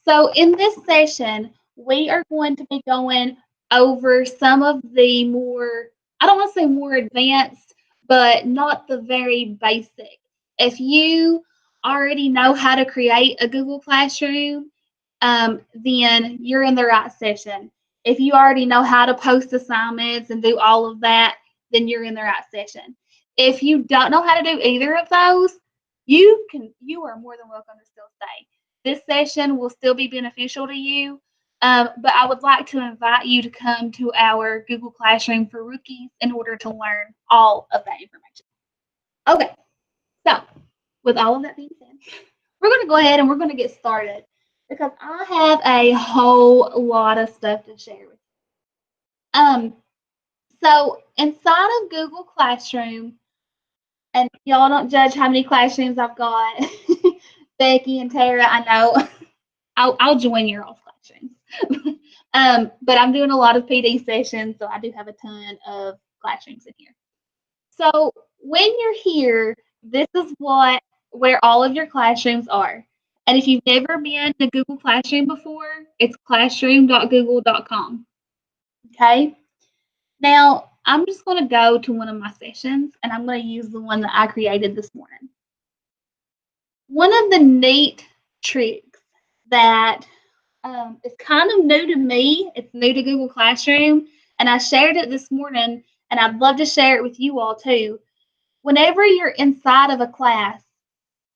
So in this session, we are going to be going over some of the more, I don't want to say more advanced, but not the very basic. If you already know how to create a Google Classroom, then you're in the right session. If you already know how to post assignments and do all of that, then you're in the right session. If you don't know how to do either of those, you are more than welcome to still stay. This session will still be beneficial to you, but I would like to invite you to come to our Google Classroom for Rookies in order to learn all of that information. Okay, so with all of that being said, we're going to go ahead and we're going to get started because I have a whole lot of stuff to share with you. So inside of Google Classroom, and y'all don't judge how many classrooms I've got. Becky and Tara, I know. I'll join your all classrooms. But I'm doing a lot of PD sessions, so I do have a ton of classrooms in here. So when you're here, this is where all of your classrooms are. And if you've never been to Google Classroom before, it's classroom.google.com. Okay. Now I'm just going to go to one of my sessions, and I'm going to use the one that I created this morning. One of the neat tricks that is kind of new to me, it's new to Google Classroom, and I shared it this morning, and I'd love to share it with you all too. Whenever you're inside of a class,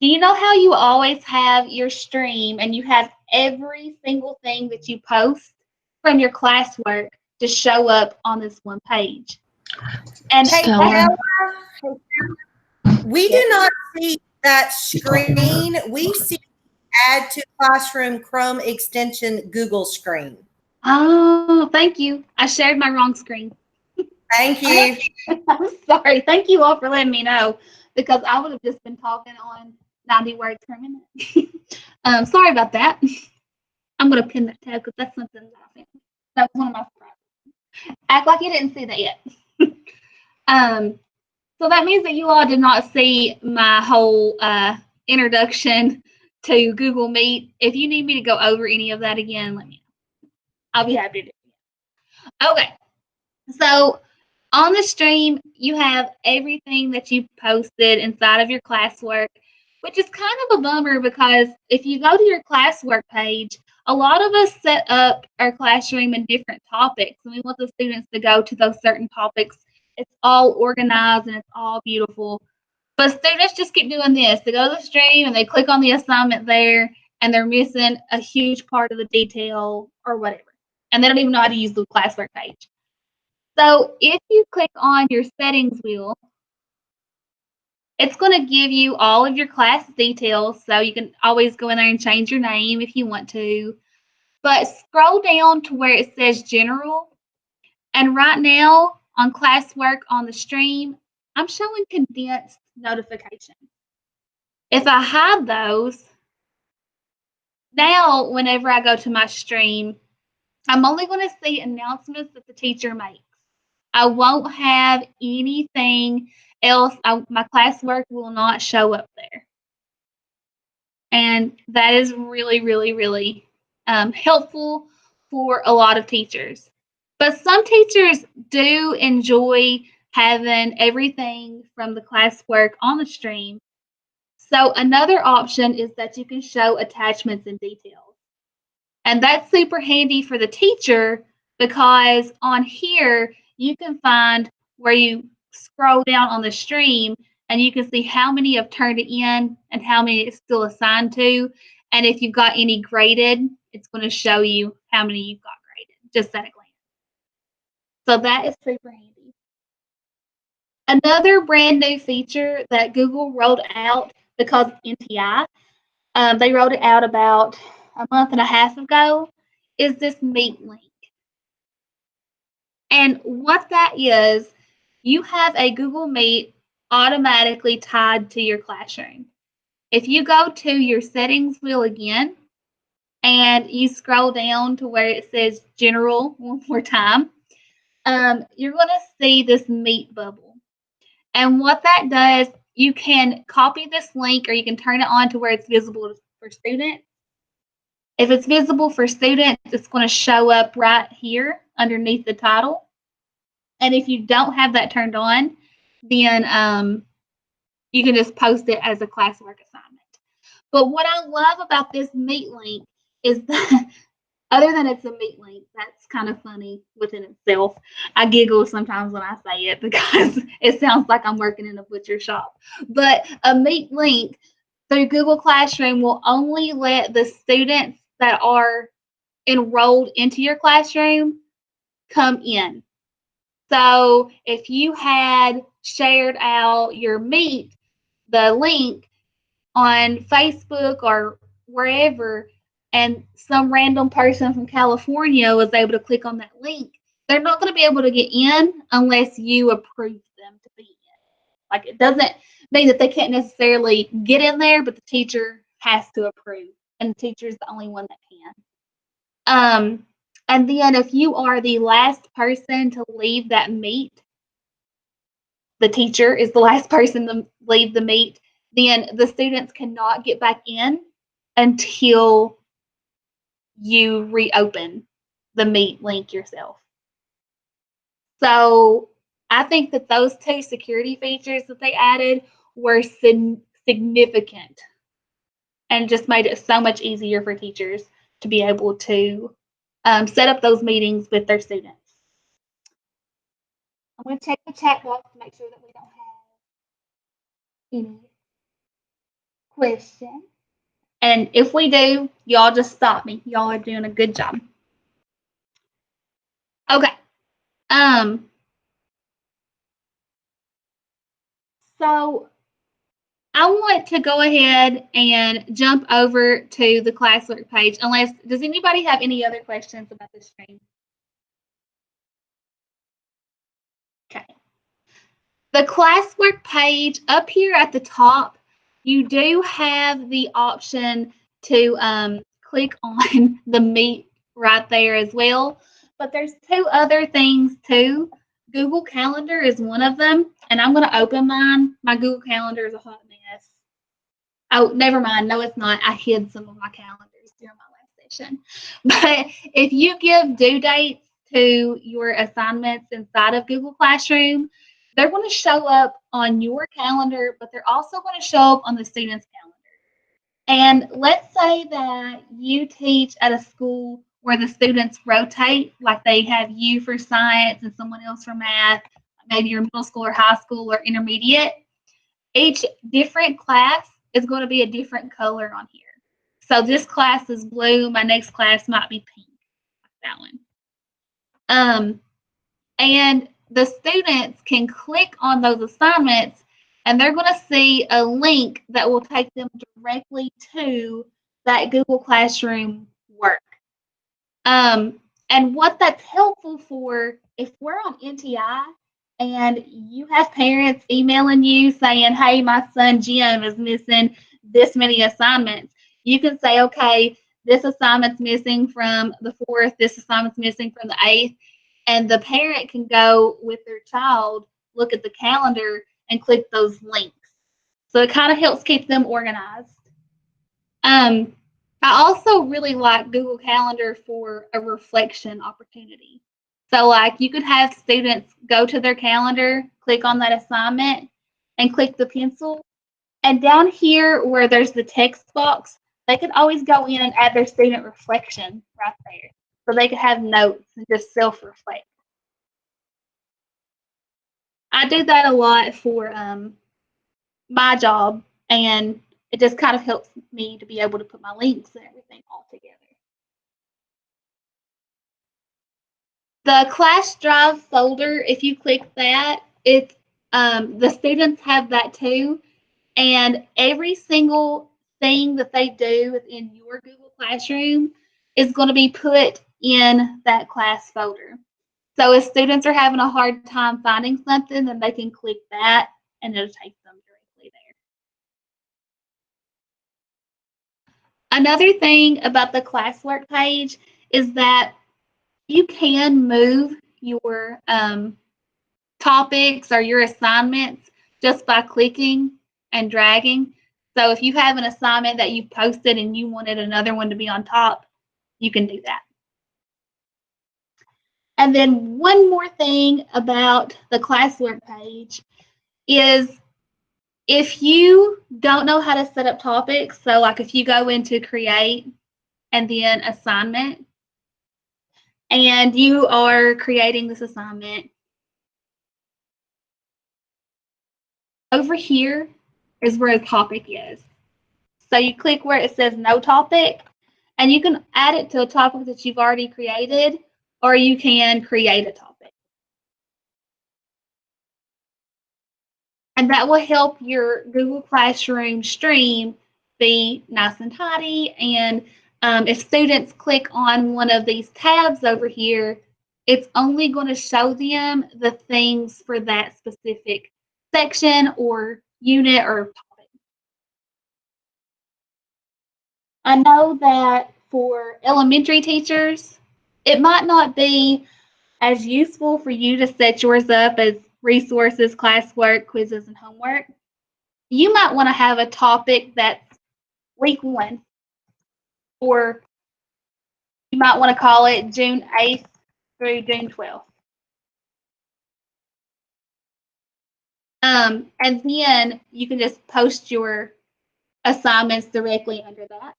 do you know how you always have your stream and you have every single thing that you post from your classwork to show up on this one page? And Hey, that, we do not see that screen. We see Add to Classroom Chrome extension Google screen. oh, thank you. I shared my wrong screen. Thank you. I'm sorry. Thank you all for letting me know because I would have just been talking on 90 words per minute. Sorry about that. I'm going to pin that tab because that's something that I found. That was one of my surprises. Act like you didn't see that yet. So that means that you all did not see my whole introduction to Google Meet. If you need me to go over any of that again, let me know. I'll be happy to do it. Okay. So on the stream, you have everything that you posted inside of your classwork, which is kind of a bummer because if you go to your classwork page, a lot of us set up our classroom in different topics, and we want the students to go to those certain topics. It's all organized and it's all beautiful. But students just keep doing this. They go to the stream and they click on the assignment there, and they're missing a huge part of the detail or whatever. And they don't even know how to use the classwork page. So if you click on your settings wheel, it's going to give you all of your class details. So you can always go in there and change your name if you want to. But scroll down to where it says general. And right now on classwork on the stream, I'm showing condensed notifications. If I hide those, now whenever I go to my stream, I'm only going to see announcements that the teacher makes. I won't have anything else. My classwork will not show up there. And that is really, really, really helpful for a lot of teachers. But some teachers do enjoy having everything from the classwork on the stream. So another option is that you can show attachments and details. And that's super handy for the teacher because on here, you can find where you scroll down on the stream and you can see how many have turned it in and how many it's still assigned to. And if you've got any graded, it's going to show you how many you've got graded, just at a glance. So that is super handy. Another brand new feature that Google rolled out because NTI, they rolled it out about a month and a half ago, is this Meet link. And what that is, you have a Google Meet automatically tied to your classroom. If you go to your settings wheel again and you scroll down to where it says general one more time, you're going to see this Meet bubble. And what that does, you can copy this link or you can turn it on to where it's visible for students. If it's visible for students, it's going to show up right here underneath the title. And if you don't have that turned on, then you can just post it as a classwork assignment. But what I love about this Meet link is that other than it's a Meet link, that's kind of funny within itself. I giggle sometimes when I say it because it sounds like I'm working in a butcher shop. But a Meet link through Google Classroom will only let the students that are enrolled into your classroom come in. So if you had shared out your Meet, the link on Facebook or wherever, and some random person from California was able to click on that link, they're not going to be able to get in unless you approve them to be in. Like, it doesn't mean that they can't necessarily get in there, but the teacher has to approve, and the teacher is the only one that can. And then if you are the last person to leave that Meet, the teacher is the last person to leave the Meet, then the students cannot get back in until you reopen the Meet link yourself. So I think that those two security features that they added were significant and just made it so much easier for teachers to be able to set up those meetings with their students. I'm going to check the chat box to make sure that we don't have any questions. And if we do, y'all just stop me. Y'all are doing a good job. Okay. So I want to go ahead and jump over to the classwork page. Does anybody have any other questions about this stream? Okay. The classwork page up here at the top, you do have the option to click on the Meet right there as well. But there's two other things too. Google Calendar is one of them, and I'm going to open mine. My Google Calendar is a hot mess. Oh, never mind. No, it's not. I hid some of my calendars during my last session. But if you give due dates to your assignments inside of Google Classroom, they're going to show up on your calendar, but they're also going to show up on the student's calendar. And let's say that you teach at a school where the students rotate, like they have you for science and someone else for math, maybe your middle school or high school or intermediate. Each different class is going to be a different color on here. So this class is blue. My next class might be pink, like that one. And the students can click on those assignments, and they're going to see a link that will take them directly to that Google Classroom work. And what that's helpful for, if we're on NTI and you have parents emailing you saying, hey, my son Jim is missing this many assignments, you can say, okay, this assignment's missing from the 4th, this assignment's missing from the 8th, and the parent can go with their child, look at the calendar, and click those links. So it kind of helps keep them organized. I also really like Google Calendar for a reflection opportunity. So like you could have students go to their calendar, click on that assignment, and click the pencil. And down here where there's the text box, they could always go in and add their student reflection right there. So they could have notes and just self-reflect. I do that a lot for my job, and it just kind of helps me to be able to put my links and everything all together. The class drive folder, if you click that, it's the students have that too, and every single thing that they do within your Google Classroom is going to be put in that class folder. So if students are having a hard time finding something, then they can click that and it'll take them directly there. Another thing about the classwork page is that you can move your topics or your assignments just by clicking and dragging. So if you have an assignment that you've posted and you wanted another one to be on top, you can do that. And then one more thing about the classwork page is if you don't know how to set up topics, so like if you go into create and then assignment, and you are creating this assignment, over here is where a topic is. So you click where it says no topic, and you can add it to a topic that you've already created, or you can create a topic. And that will help your Google Classroom stream be nice and tidy. And if students click on one of these tabs over here, it's only going to show them the things for that specific section or unit or topic. I know that for elementary teachers, it might not be as useful for you to set yours up as resources, classwork, quizzes, and homework. You might want to have a topic that's week 1, or you might want to call it June 8th through June 12th. And then you can just post your assignments directly under that.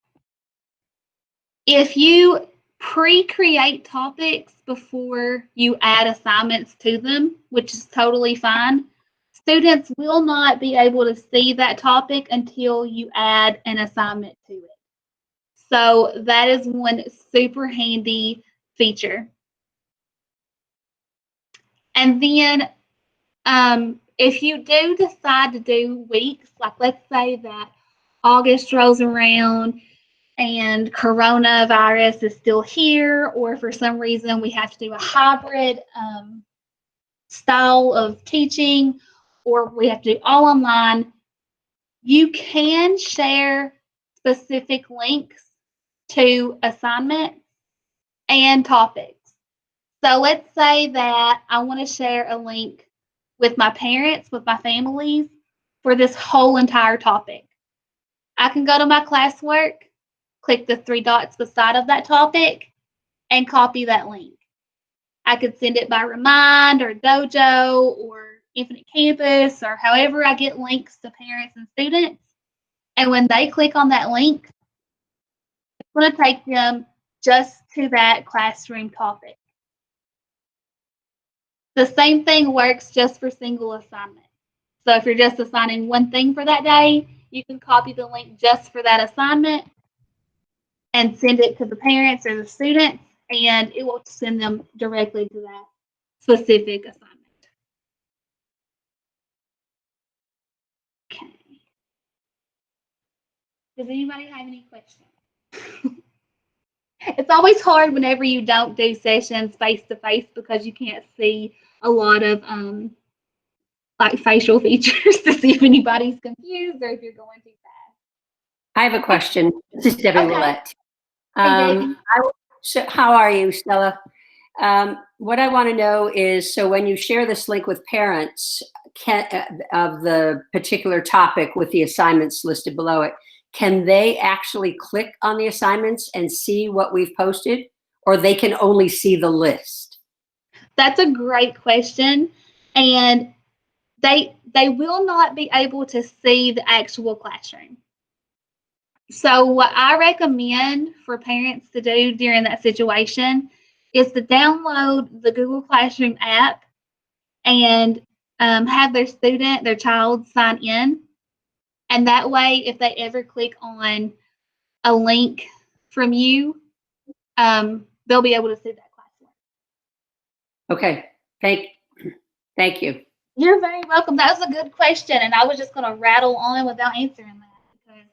If you pre-create topics before you add assignments to them, which is totally fine, students will not be able to see that topic until you add an assignment to it. So that is one super handy feature. And then if you do decide to do weeks, like let's say that August rolls around and coronavirus is still here, or for some reason we have to do a hybrid style of teaching, or we have to do all online, you can share specific links to assignments and topics. So let's say that I want to share a link with my parents, with my families, for this whole entire topic. I can go to my classwork, click the 3 dots beside of that topic, and copy that link. I could send it by Remind or Dojo or Infinite Campus or however I get links to parents and students. And when they click on that link, it's going to take them just to that classroom topic. The same thing works just for single assignment. So if you're just assigning one thing for that day, you can copy the link just for that assignment and send it to the parents or the students, and it will send them directly to that specific assignment. Okay. Does anybody have any questions? It's always hard whenever you don't do sessions face to face because you can't see a lot of like facial features to see if anybody's confused or if you're going too fast. I have a question. This is Debbie Willett. Hey, So how are you, Stella? What I want to know is, so when you share this link with parents of the particular topic with the assignments listed below it, can they actually click on the assignments and see what we've posted, or they can only see the list? That's a great question. And they will not be able to see the actual classroom. So what I recommend for parents to do during that situation is to download the Google Classroom app and have their child sign in. And that way, if they ever click on a link from you, they'll be able to see that classroom. Okay, thank you. You're very welcome. That was a good question, and I was just going to rattle on without answering that because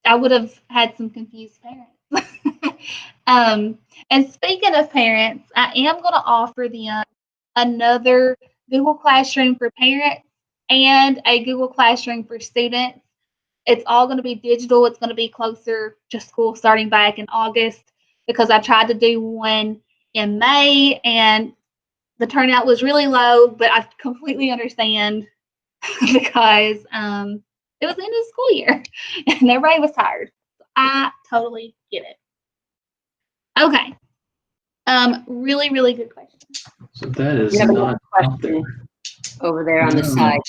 I would have had some confused parents. And speaking of parents, I am going to offer them another Google Classroom for parents and a Google Classroom for students. It's all going to be digital. It's going to be closer to school starting back in August because I tried to do one in May and the turnout was really low, but I completely understand because It was the end of the school year, and everybody was tired. I totally get it. Okay. Really, really good question. So that is You have not another out there. question over there on the No. side.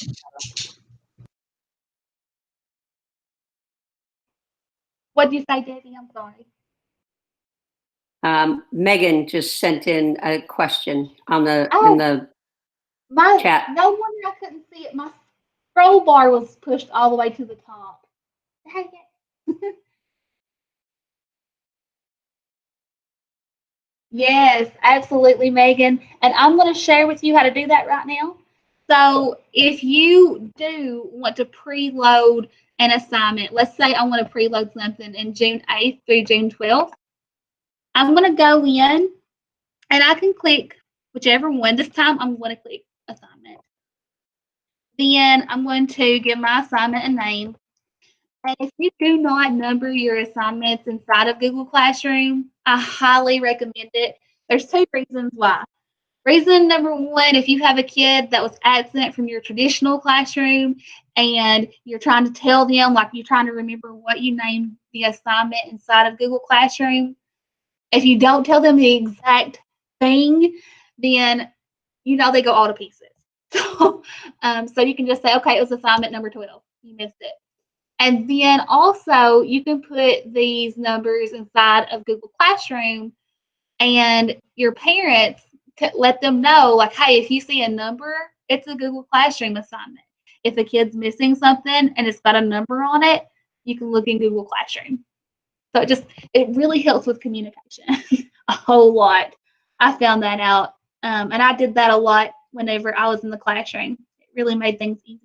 What did you say, Debbie? I'm sorry. Megan just sent in a question on the Oh. in the My chat. No wonder I couldn't see it. My scroll bar was pushed all the way to the top. Dang it. Yes, absolutely, Megan. And I'm going to share with you how to do that right now. So if you do want to preload an assignment, let's say I want to preload something in June 8th through June 12th, I'm going to go in and I can click whichever one. This time I'm going to click assignment. Then I'm going to give my assignment a name. And if you do not number your assignments inside of Google Classroom, I highly recommend it. There's two reasons why. Reason number one, if you have a kid that was absent from your traditional classroom and you're trying to tell them, like you're trying to remember what you named the assignment inside of Google Classroom, if you don't tell them the exact thing, then you know they go all to pieces. So you can just say, okay, it was assignment number 12. You missed it. And then also you can put these numbers inside of Google Classroom and your parents let them know, like, hey, if you see a number, it's a Google Classroom assignment. If a kid's missing something and it's got a number on it, you can look in Google Classroom. So it really helps with communication a whole lot. I found that out. And I did that a lot whenever I was in the classroom. It really made things easier.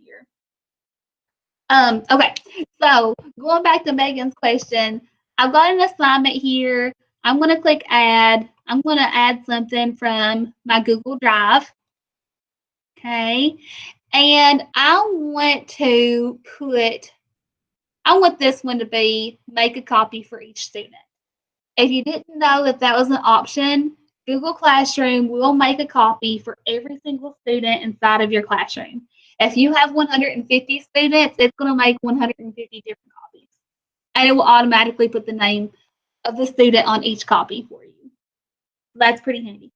Okay, so going back to Megan's question, I've got an assignment here. I'm going to click add. I'm going to add something from my Google Drive. Okay, and I want this one to be make a copy for each student. If you didn't know that was an option, Google Classroom will make a copy for every single student inside of your classroom. If you have 150 students, it's going to make 150 different copies. And it will automatically put the name of the student on each copy for you. That's pretty handy.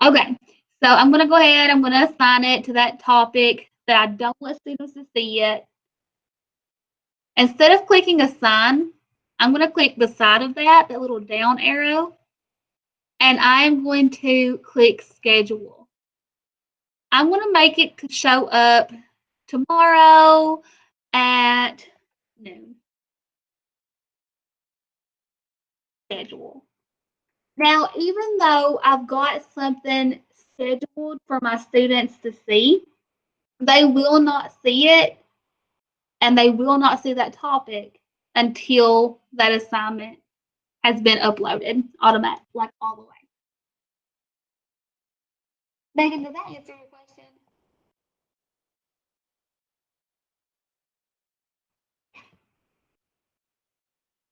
Okay, so I'm going to go ahead. I'm going to assign it to that topic that I don't want students to see yet. Instead of clicking assign, I'm going to click beside of that little down arrow, and I'm going to click schedule. I'm going to make it show up tomorrow at noon. Schedule. Now, even though I've got something scheduled for my students to see, they will not see it and they will not see that topic until that assignment has been uploaded automatically, like all the way. Megan, did that answer your question?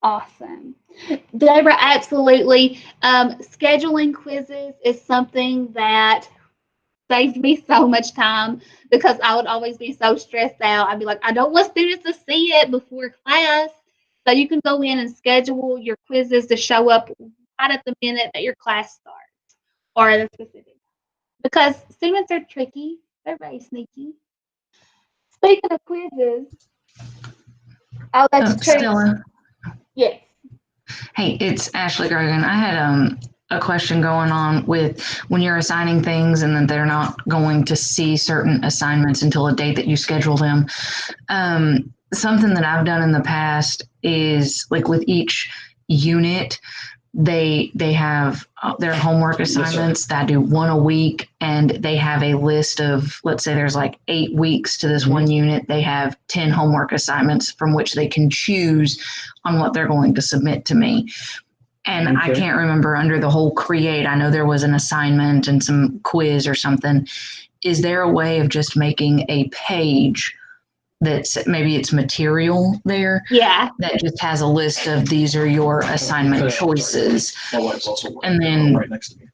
Awesome. Deborah, absolutely. Scheduling quizzes is something that saved me so much time because I would always be so stressed out. I'd be like, I don't want students to see it before class. So you can go in and schedule your quizzes to show up right at the minute that your class starts or the specific. Because students are tricky. They're very sneaky. Speaking of quizzes, I'll let you Stella. Yes. Hey, it's Ashley Grogan. I had a question going on with when you're assigning things and then they're not going to see certain assignments until a date that you schedule them. Something that I've done in the past is like with each unit, they have their homework assignments that I do one a week, and they have a list of, let's say there's like 8 weeks to this one unit. They have 10 homework assignments from which they can choose on what they're going to submit to me. And I can't remember under the whole create, I know there was an assignment and some quiz or something. Is there a way of just making a page that's maybe it's material there? Yeah. That just has a list of these are your assignment choices. And then right next to me.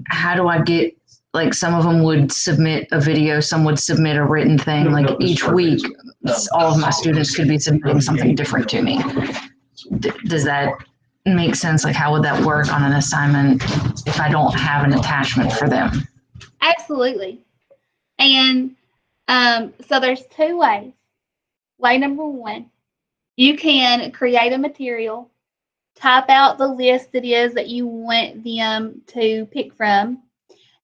how do I get, like some of them would submit a video, some would submit a written thing, like each week. all of my students could be submitting something different to me. Does that make sense? Like, how would that work on an assignment if I don't have an attachment for them? Absolutely. And so there's two ways. Way number one, you can create a material, type out the list it is that you want them to pick from,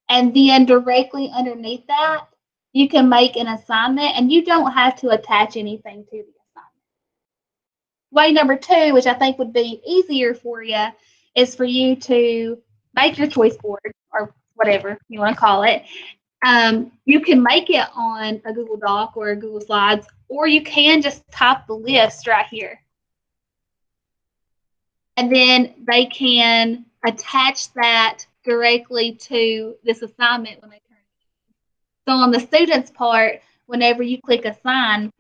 and then directly underneath that, you can make an assignment and you don't have to attach anything to the assignment. Way number two, which I think would be easier for you, is for you to make your choice board or whatever you want to call it. You can make it on a Google Doc or a Google Slides, or you can just type the list right here. And then they can attach that directly to this assignment when they turn it in. So on the students part, whenever you click assign,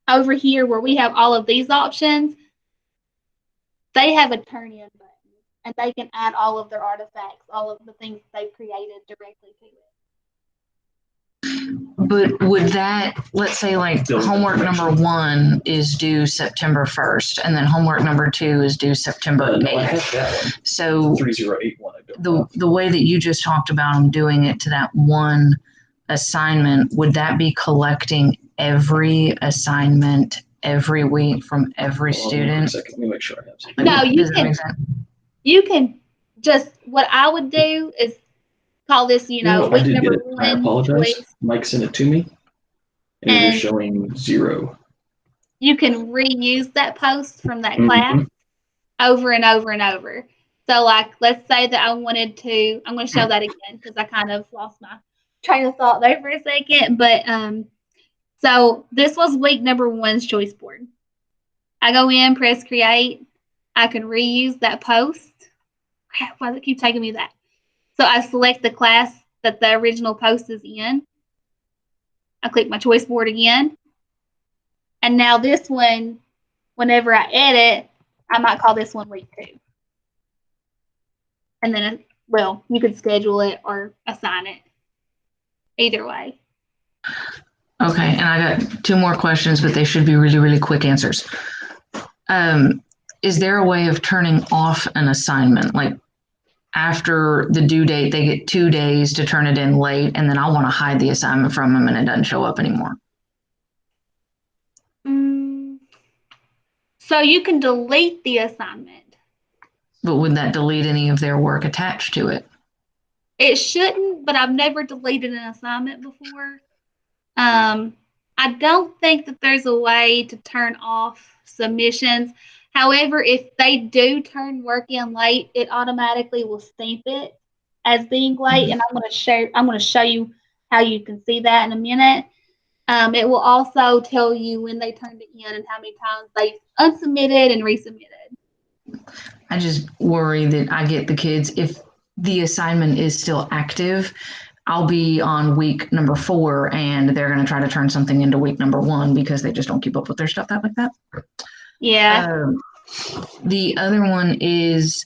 over here where we have all of these options, they have a turn in button and they can add all of their artifacts, all of the things they've created directly to it. But would that, let's say like homework number 1 is due September 1st, and then homework number 2 is due September 8th. So 3081. the way that you just talked about them doing it to that one assignment, would that be collecting every assignment every week from every student? Let me make sure I have something. No, you Does that can. make sense? You can just, what I would do is call this, If I week did number get it, I 1 apologize. choice. Mike sent it to me, and it And is showing 0. you can reuse that post from that Mhm. class over and over and over. So like, let's say that I'm going to show that again because I kind of lost my train of thought there for a second. But so this was week number 1's choice board. I go in, press create. I can reuse that post. Crap, why does it keep taking me that? So I select the class that the original post is in. I click my choice board again. And now this one, whenever I edit, I might call this one week 2. And then, well, you could schedule it or assign it. Either way. Okay, and I got 2 more questions, but they should be really, really quick answers. Is there a way of turning off an assignment? Like after the due date, they get 2 days to turn it in late, and then I want to hide the assignment from them and it doesn't show up anymore. So you can delete the assignment. But would that delete any of their work attached to it? It shouldn't, but I've never deleted an assignment before. I don't think that there's a way to turn off submissions. However, if they do turn work in late, it automatically will stamp it as being late. And I'm going to show you how you can see that in a minute. It will also tell you when they turned it in and how many times they unsubmitted and resubmitted. I just worry that I get the kids, if the assignment is still active, I'll be on week number 4 and they're going to try to turn something into week number 1 because they just don't keep up with their stuff like that. Yeah. The other one is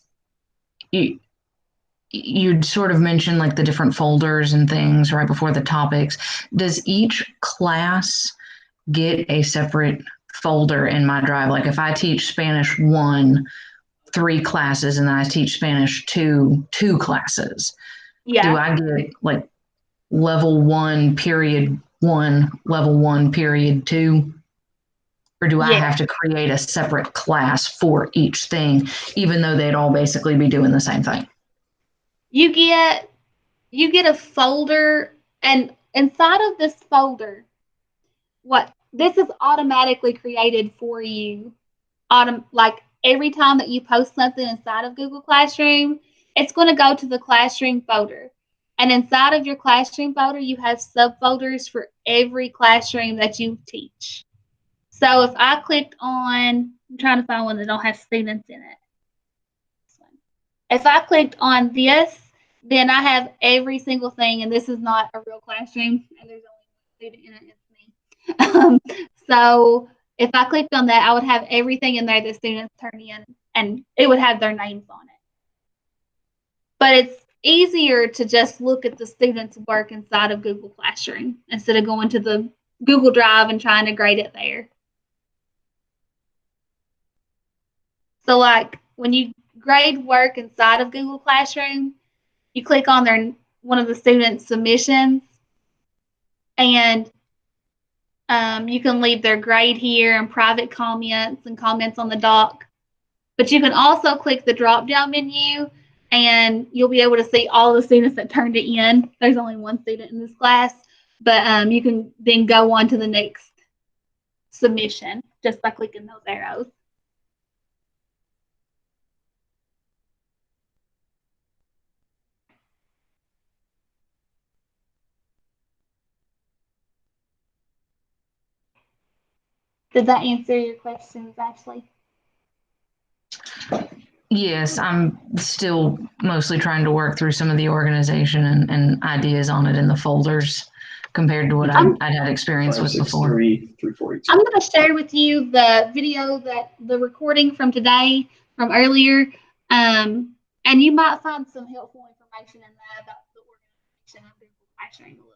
you'd sort of mentioned like the different folders and things right before the topics. Does each class get a separate folder in my drive? Like if I teach Spanish 1, 3 classes, and then I teach Spanish 2, 2 classes. Yeah. Do I get like level 1 period 1, level 1 period 2? Or do I have to create a separate class for each thing, even though they'd all basically be doing the same thing? You get a folder, and inside of this folder, this is automatically created for you. Like every time that you post something inside of Google Classroom, it's going to go to the Classroom folder. And inside of your Classroom folder, you have subfolders for every classroom that you teach. So if I clicked on, I'm trying to find one that don't have students in it. If I clicked on this, then I have every single thing, and this is not a real classroom, and there's only one student in it, it's me. So if I clicked on that, I would have everything in there that students turn in, and it would have their names on it. But it's easier to just look at the students' work inside of Google Classroom instead of going to the Google Drive and trying to grade it there. So like when you grade work inside of Google Classroom, you click on one of the students' submissions, and you can leave their grade here and private comments and comments on the doc. But you can also click the drop-down menu, and you'll be able to see all the students that turned it in. There's only one student in this class, but you can then go on to the next submission just by clicking those arrows. Did that answer your questions, Ashley? Yes, I'm still mostly trying to work through some of the organization and ideas on it in the folders compared to what I'd had experience with before. 563 through 42. I'm going to share with you the video the recording from today, from earlier, and you might find some helpful information in that about the organization of Google Classroom a little bit.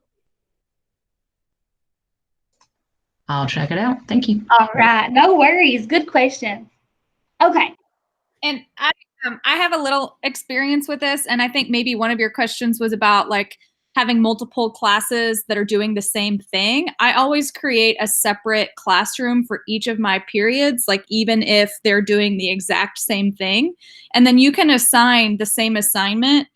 I'll check it out. Thank you. All right, no worries. Good question. Okay. And I have a little experience with this, and I think maybe one of your questions was about like having multiple classes that are doing the same thing. I always create a separate classroom for each of my periods, like even if they're doing the exact same thing. And then you can assign the same assignment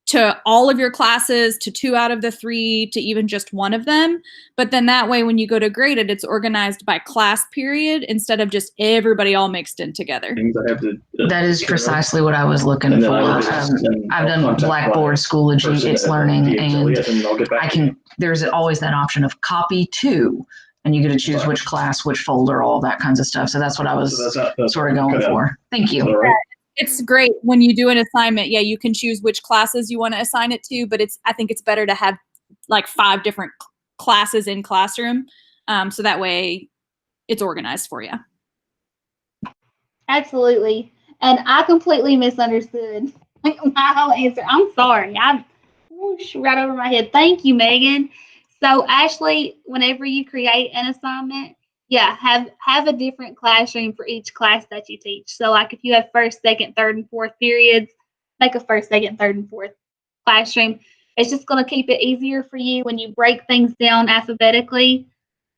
to all of your classes, to 2 out of the 3, to even just one of them. But then that way, when you go to grade it, it's organized by class period instead of just everybody all mixed in together. Things I have to, That is precisely what I was looking And for. then I will just- and I've I'll done contact Blackboard, my Schoology, person It's at Learning, DHLE, and and I'll get back I to you. can, there's always that option of copy to, and you get to choose Right. which class, which folder, all that kinds of stuff. So that's what I was So that's sort of going cut out. for. Thank Is you. that all right? It's great when you do an assignment. Yeah, you can choose which classes you want to assign it to, but I think it's better to have like 5 different classes in classroom. So that way it's organized for you. Absolutely. And I completely misunderstood my whole answer. I'm sorry. I whoosh, right over my head. Thank you, Megan. So Ashley, whenever you create an assignment, yeah, have a different classroom for each class that you teach. So like if you have first, second, third, and fourth periods, make a first, second, third, and fourth classroom. It's just going to keep it easier for you when you break things down alphabetically.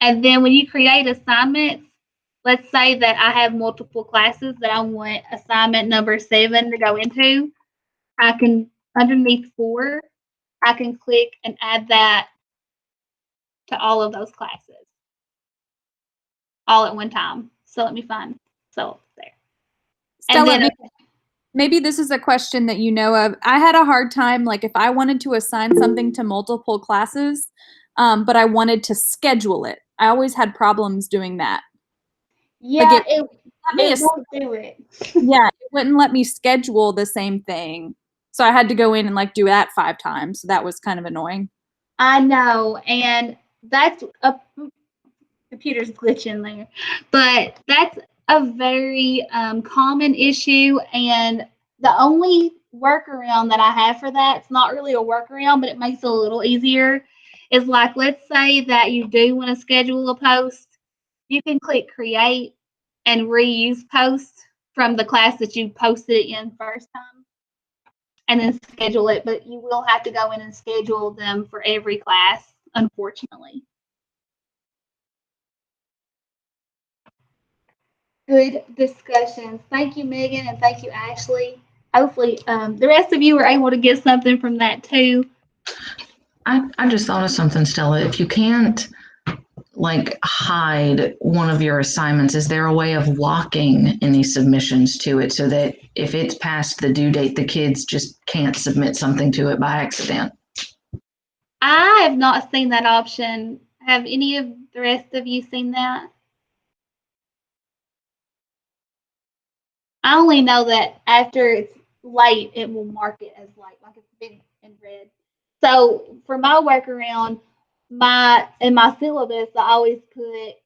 And then when you create assignments, let's say that I have multiple classes that I want assignment number 7 to go into. I can, underneath 4, I can click and add that to all of those classes all at one time. So let me find, so there. And Stella, then, maybe this is a question that you know of. I had a hard time, like if I wanted to assign something to multiple classes, but I wanted to schedule it. I always had problems doing that. yeah, it won't do it. Yeah, it wouldn't let me schedule the same thing. So I had to go in and like do that 5 times. So that was kind of annoying. I know, and that's a computer's glitching there, but that's a very common issue. And the only workaround that I have for that, it's not really a workaround, but it makes it a little easier, is like, let's say that you do want to schedule a post, you can click create and reuse posts from the class that you posted it in first time and then schedule it, but you will have to go in and schedule them for every class, unfortunately. Good discussions. Thank you, Megan, and thank you, Ashley. Hopefully, the rest of you were able to get something from that too. I just thought of something, Stella. If you can't like hide one of your assignments, is there a way of locking any submissions to it so that if it's past the due date, the kids just can't submit something to it by accident? I have not seen that option. Have any of the rest of you seen that? I only know that after it's late, it will mark it as late, like it's been in red. So for my workaround, in my syllabus, I always put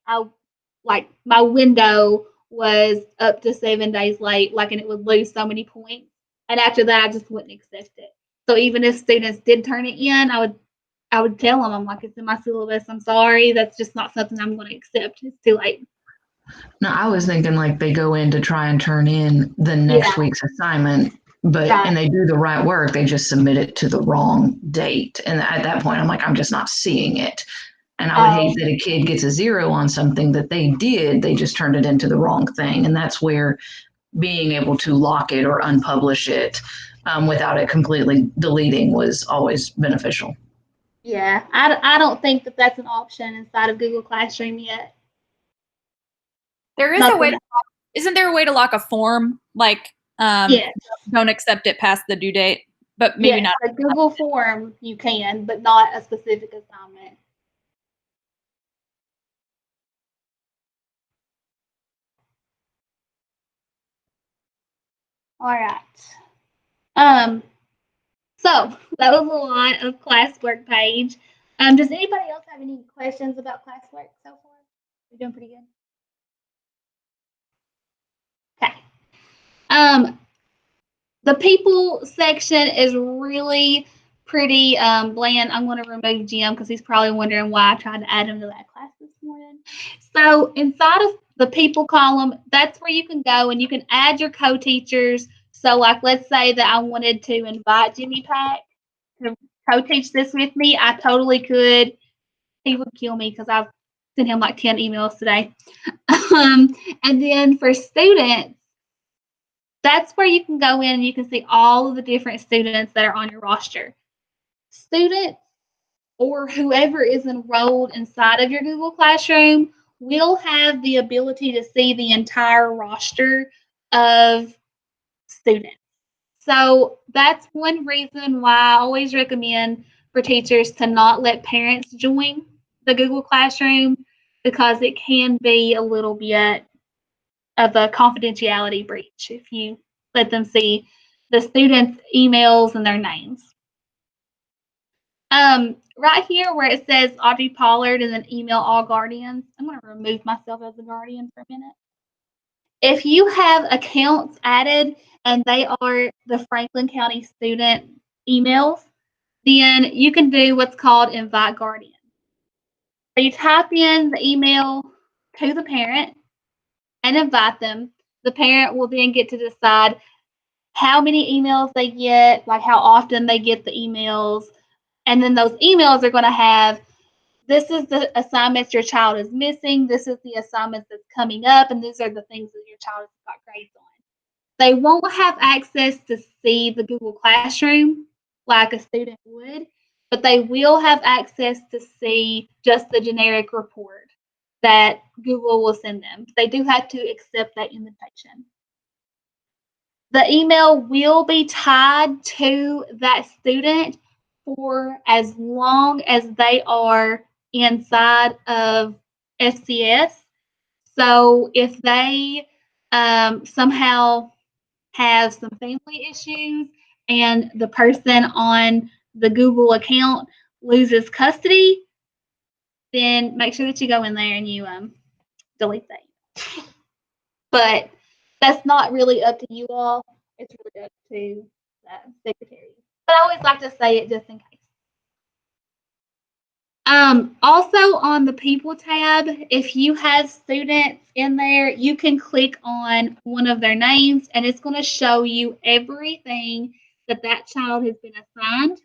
like my window was up to 7 days late, like, and it would lose so many points. And after that, I just wouldn't accept it. So even if students did turn it in, I would I would tell them, I'm like, it's in my syllabus. I'm sorry. That's just not something I'm going to accept. It's too late. No, I was thinking like they go in to try and turn in the next week's assignment, but Right. and they do the right work, they just submit it to the wrong date. And at that point, I'm like, I'm just not seeing it. And I would hate that a kid gets a 0 on something that they did, they just turned it into the wrong thing. And that's where being able to lock it or unpublish it without it completely deleting was always beneficial. Yeah, I don't think that that's an option inside of Google Classroom yet. There is Not a way. that- Isn't there a way to lock a form like Yeah, don't accept it past the due date, but maybe not? A Google form you can, but not a specific assignment. All right. So that was a lot of classwork page. Does anybody else have any questions about classwork so far? You're doing pretty good. Okay. The people section is really pretty bland. I'm going to remove Jim because he's probably wondering why I tried to add him to that class this morning. So inside of the people column, that's where you can go and you can add your co-teachers. So like, let's say that I wanted to invite Jimmy Pack to co-teach this with me. I totally could. He would kill me because I've sent him like 10 emails today. And then for students, that's where you can go in and you can see all of the different students that are on your roster. Students or whoever is enrolled inside of your Google Classroom will have the ability to see the entire roster of students. So that's one reason why I always recommend for teachers to not let parents join the Google Classroom, because it can be a little bit of a confidentiality breach if you let them see the students' emails and their names. Right here where it says Audrey Pollard and then email all guardians, I'm going to remove myself as a guardian for a minute. If you have accounts added and they are the Franklin County student emails, then you can do what's called invite guardian. So you type in the email to the parent and invite them. The parent will then get to decide how many emails they get, like how often they get the emails. And then those emails are going to have, this is the assignments your child is missing, this is the assignments that's coming up, and these are the things that your child has got grades on. They won't have access to see the Google Classroom like a student would, but they will have access to see just the generic report that Google will send them. They do have to accept that invitation. The email will be tied to that student for as long as they are inside of FCS. So if they somehow have some family issues and the person on the Google account loses custody, then make sure that you go in there and you delete that. But that's not really up to you all. It's really up to the secretary. But I always like to say it just in case. Also on the people tab, if you have students in there, you can click on one of their names and it's going to show you everything that that child has been assigned.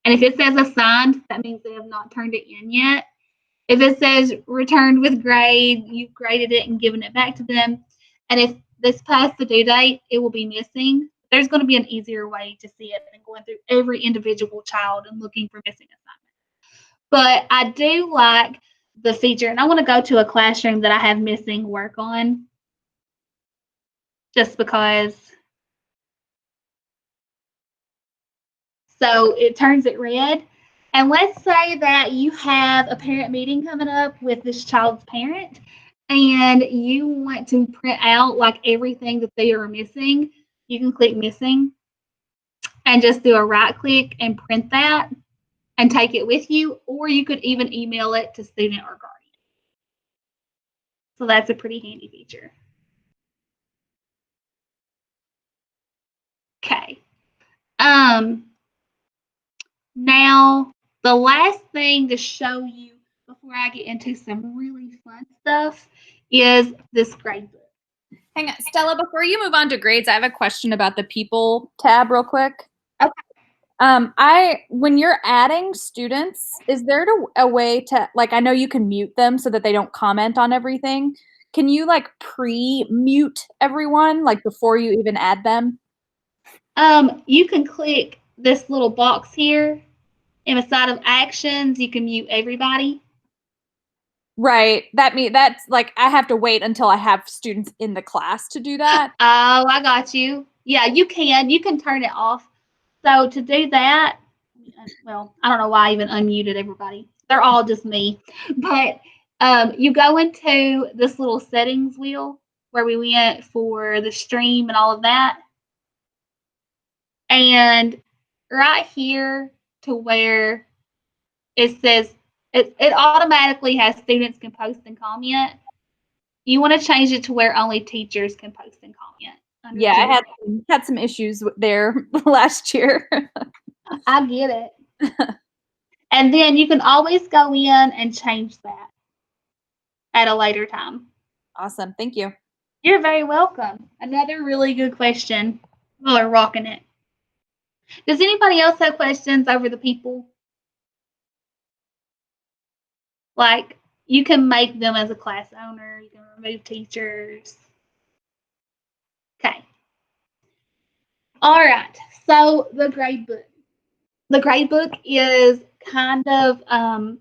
And if it says assigned, that means they have not turned it in yet. If it says returned with grade, you've graded it and given it back to them. And if this past the due date, it will be missing. There's going to be an easier way to see it than going through every individual child and looking for missing assignments. But I do like the feature, and I want to go to a classroom that I have missing work on just because. So it turns it red. And let's say that you have a parent meeting coming up with this child's parent and you want to print out like everything that they are missing. You can click missing and just do a right click and print that and take it with you, or you could even email it to student or guardian. So that's a pretty handy feature. Okay. Now The last thing to show you before I get into some really fun stuff is this grade book. Hang on, Stella, before you move on to grades, I have a question about the people tab real quick. Okay. When you're adding students, is there a way to, like, I know you can mute them so that they don't comment on everything. Can you like pre-mute everyone, like before you even add them? You can click this little box here, and inside of actions, you can mute everybody. Right. That's like I have to wait until I have students in the class to do that. Oh, I got you. Yeah, you can. You can turn it off. So to do that, well, I don't know why I even unmuted everybody. They're all just me. But you go into this little settings wheel where we went for the stream and all of that. And right here to where it says it automatically has students can post and comment. You want to change it to where only teachers can post and comment. Yeah, I had some issues there last year. I get it. And then you can always go in and change that at a later time. Awesome. Thank you. You're very welcome. Another really good question. Well, we're rocking it. Does anybody else have questions over the people? Like, you can make them as a class owner. You can remove teachers. Okay. All right. So the grade book. The grade book is kind of,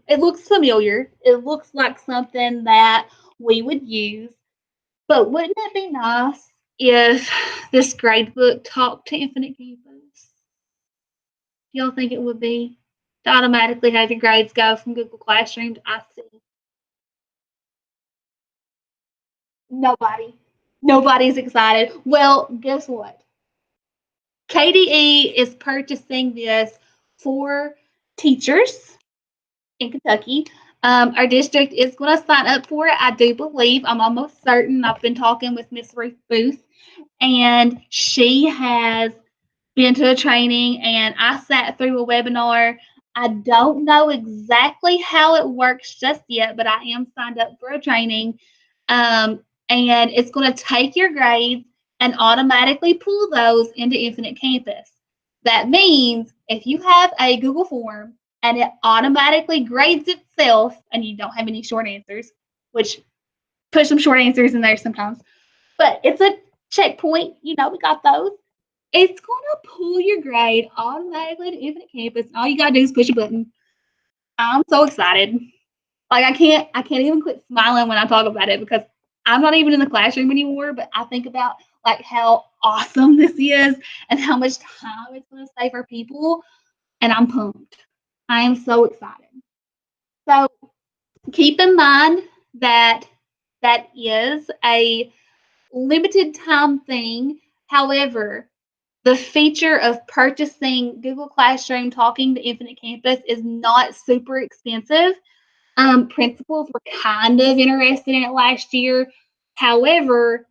it looks familiar. It looks like something that we would use. But wouldn't it be nice if this grade book talked to Infinite Campus? Do y'all think it would be? To automatically have your grades go from Google Classroom to IC? Nobody's excited. Well, guess what? KDE is purchasing this for teachers in Kentucky. Our district is going to sign up for it. I do believe. I'm almost certain. I've been talking with Miss Ruth Booth, and she has been to a training, and I sat through a webinar. I don't know exactly how it works just yet, but I am signed up for a training. And it's going to take your grades and automatically pull those into Infinite Campus. That means if you have a Google form and it automatically grades itself and you don't have any short answers, which put some short answers in there sometimes, but it's a checkpoint, we got those. It's going to pull your grade automatically to Infinite Campus. All you got to do is push a button. I'm so excited. Like I can't even quit smiling when I talk about it because I'm not even in the classroom anymore, but I think about like how awesome this is and how much time it's going to save our people, and I'm pumped. I am so excited. So keep in mind that that is a limited time thing. However, the feature of purchasing Google Classroom talking to Infinite Campus is not super expensive. Principals were kind of interested in it last year. However,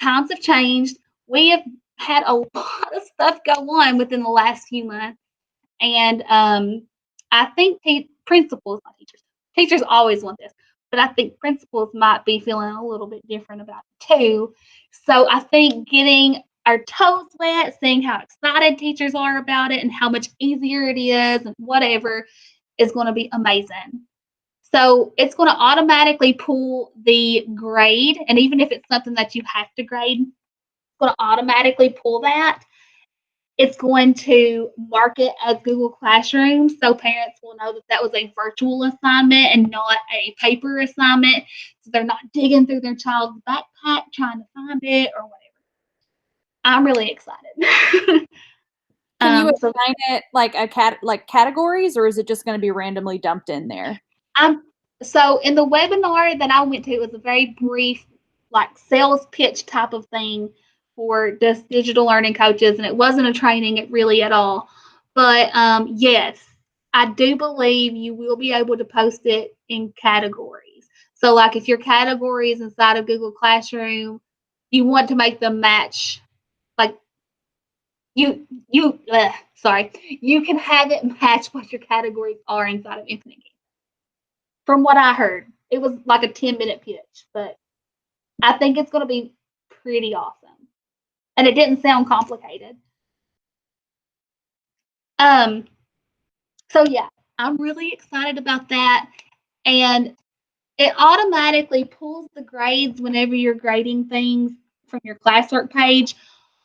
times have changed. We have had a lot of stuff go on within the last few months. And I think principals, not teachers always want this, but I think principals might be feeling a little bit different about it too. So I think getting our toes wet, seeing how excited teachers are about it and how much easier it is and whatever is going to be amazing. So it's going to automatically pull the grade, and even if it's something that you have to grade, it's going to automatically pull that. It's going to mark it as Google Classroom, so parents will know that that was a virtual assignment and not a paper assignment, so they're not digging through their child's backpack trying to find it or whatever. I'm really excited. Can you assign it like categories, or is it just going to be randomly dumped in there? So in the webinar that I went to, it was a very brief, like sales pitch type of thing for just digital learning coaches, and it wasn't a training really at all. But yes, I do believe you will be able to post it in categories. So like if your category is inside of Google Classroom, you want to make them match like sorry, you can have it match what your categories are inside of Infinite Canvas. From what I heard, it was like a 10-minute pitch, but I think it's going to be pretty awesome. And it didn't sound complicated. So yeah, I'm really excited about that. And it automatically pulls the grades whenever you're grading things from your classwork page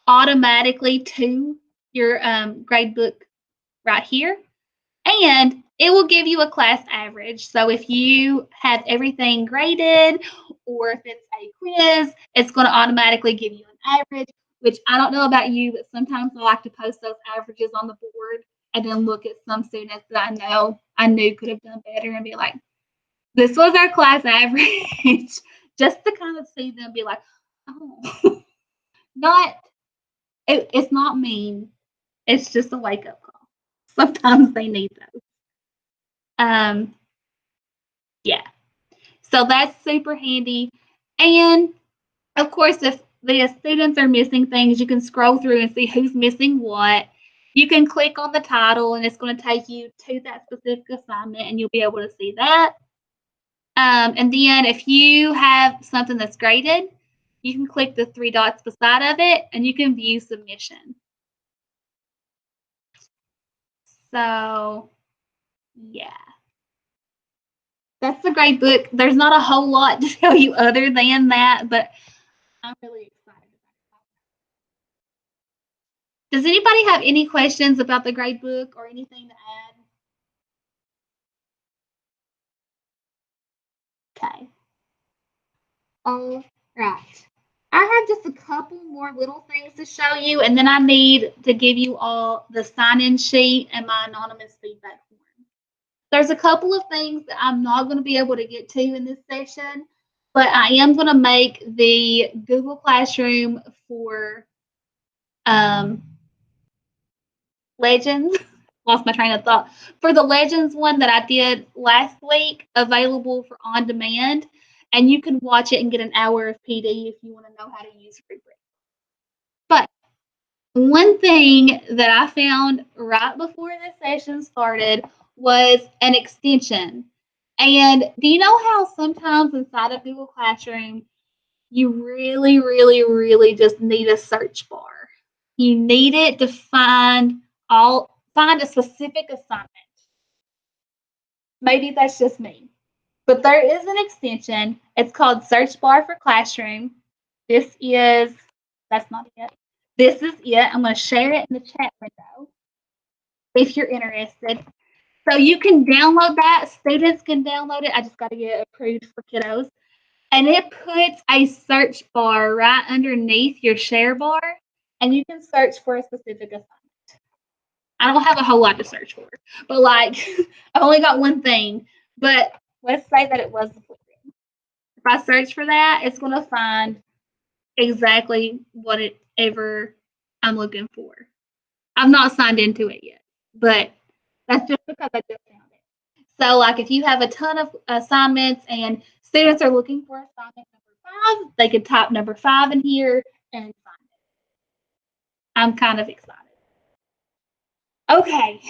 automatically to your grade book right here. And it will give you a class average. So if you have everything graded or if it's a quiz, it's going to automatically give you an average, which I don't know about you, but sometimes I like to post those averages on the board and then look at some students that I knew could have done better and be like, this was our class average, just to kind of see them be like, oh, it's not mean. It's just a wake up call. Sometimes they need those. Yeah. So that's super handy. And of course, if the students are missing things, you can scroll through and see who's missing what. You can click on the title and it's going to take you to that specific assignment and you'll be able to see that. And then if you have something that's graded, you can click the 3 dots beside of it and you can view submission. So, yeah. That's a great book. There's not a whole lot to tell you other than that, but I'm really excited about it. Does anybody have any questions about the grade book or anything to add? Okay. All right. I have just a couple more little things to show you, and then I need to give you all the sign-in sheet and my anonymous feedback form. There's a couple of things that I'm not going to be able to get to in this session, but I am going to make the Google Classroom for Legends. Lost my train of thought. For the Legends one that I did last week, available for on demand, and you can watch it and get an hour of PD if you want to know how to use Rubric. But one thing that I found right before this session started was an extension. And do you know how sometimes inside of Google Classroom, you really, really, really just need a search bar? You need it to find a specific assignment. Maybe that's just me. But there is an extension. It's called Search Bar for Classroom. That's not it. This is it. I'm going to share it in the chat window if you're interested. So you can download that. Students can download it. I just got to get it approved for kiddos. And it puts a search bar right underneath your share bar, and you can search for a specific assignment. I don't have a whole lot to search for, but like I only got one thing. But let's say that it was the program. If I search for that, it's going to find exactly whatever I'm looking for. I've not signed into it yet, but that's just because I just found it. So like if you have a ton of assignments and students are looking for assignment number 5, they could type number 5 in here and find it. I'm kind of excited. Okay.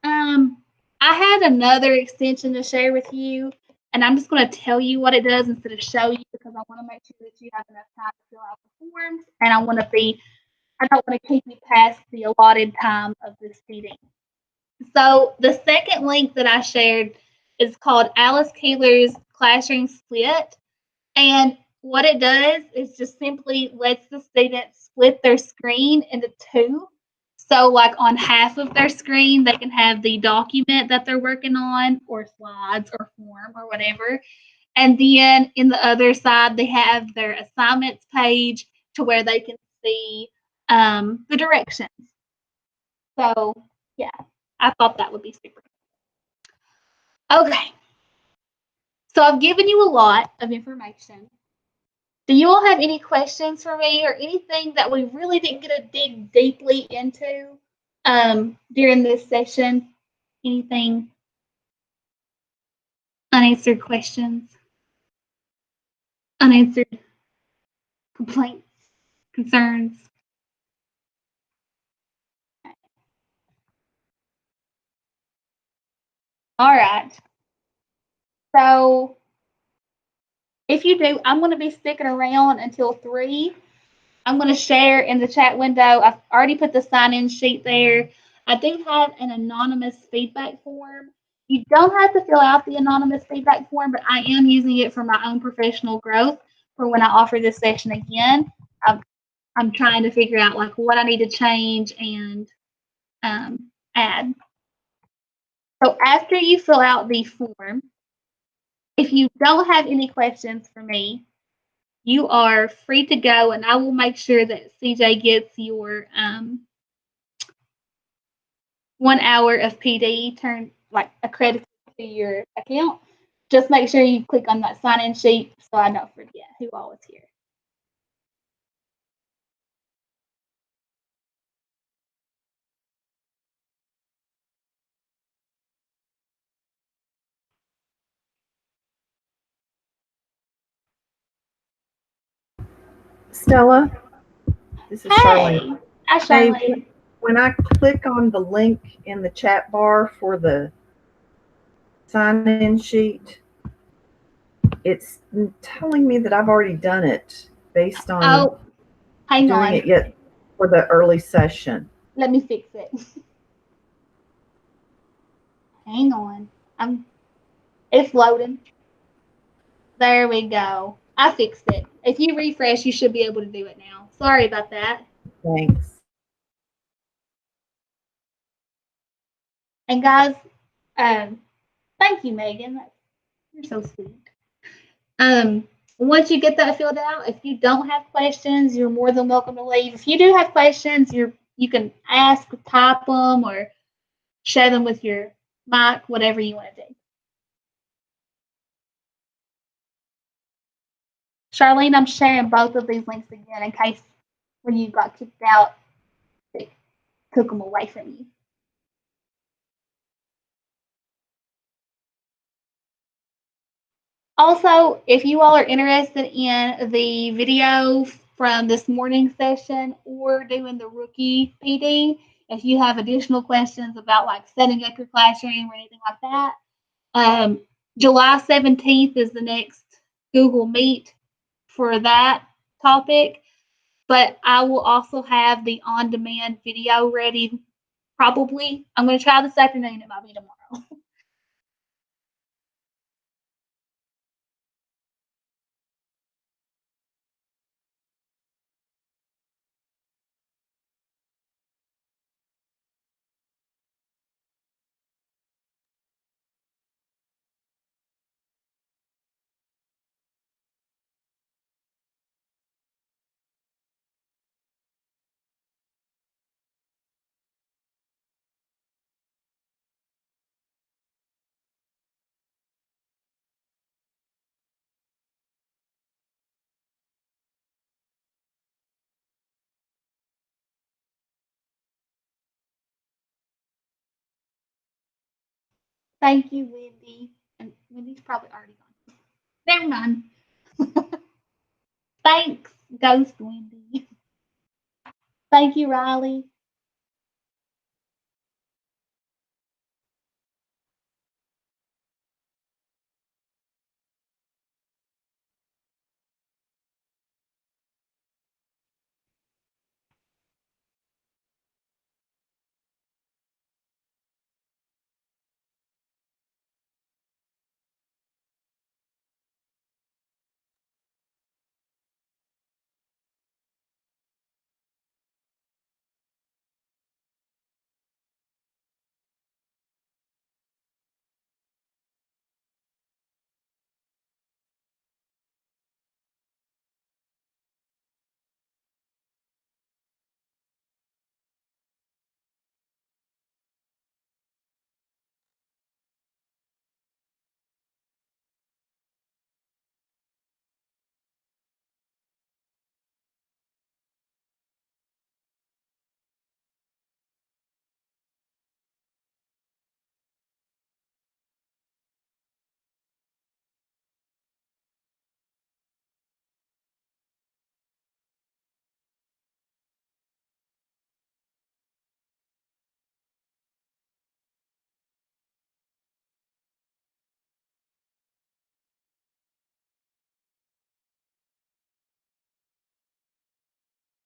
I had another extension to share with you, and I'm just going to tell you what it does instead of show you because I want to make sure that you have enough time to fill out the forms, and I don't want to keep you past the allotted time of this meeting. So the second link that I shared is called Alice Keeler's Classroom Split, and what it does is just simply lets the students split their screen into 2. So like on half of their screen, they can have the document that they're working on or slides or form or whatever. And then in the other side, they have their assignments page to where they can see the directions. So yeah, I thought that would be super cool. Okay. So I've given you a lot of information. Do you all have any questions for me or anything that we really didn't get to dig deeply into during this session? Anything? Unanswered questions? Unanswered complaints? Concerns? All right. So if you do, I'm going to be sticking around until 3. I'm going to share in the chat window. I've already put the sign-in sheet there. I do have an anonymous feedback form. You don't have to fill out the anonymous feedback form, but I am using it for my own professional growth for when I offer this session again. I'm trying to figure out like what I need to change and add. So after you fill out the form, if you don't have any questions for me, you are free to go, and I will make sure that CJ gets your 1 hour of PD turned like accredited to your account. Just make sure you click on that sign-in sheet so I don't forget who all was here. Stella, this is Charlene. Hey, hi Hey, Charlene. when I click on the link in the chat bar for the sign-in sheet, it's telling me that I've already done it based on Oh, hang doing on. it yet for the early session. Let me fix it. Hang on. It's loading. There we go. I fixed it. If you refresh, you should be able to do it now. Sorry about that. Thanks. And guys, thank you, Megan. You're so sweet. Once you get that filled out, if you don't have questions, you're more than welcome to leave. If you do have questions, you can ask, type them, or share them with your mic, whatever you want to do. Charlene, I'm sharing both of these links again in case when you got kicked out, it took them away from you. Also, if you all are interested in the video from this morning's session or doing the rookie PD, if you have additional questions about like setting up your classroom or anything like that, July 17th is the next Google Meet for that topic. But I will also have the on-demand video ready probably. I'm going to try this afternoon. It might be tomorrow. Thank you, Wendy. And Wendy's probably already gone. Never mind. Thanks, Ghost Wendy. Thank you, Riley.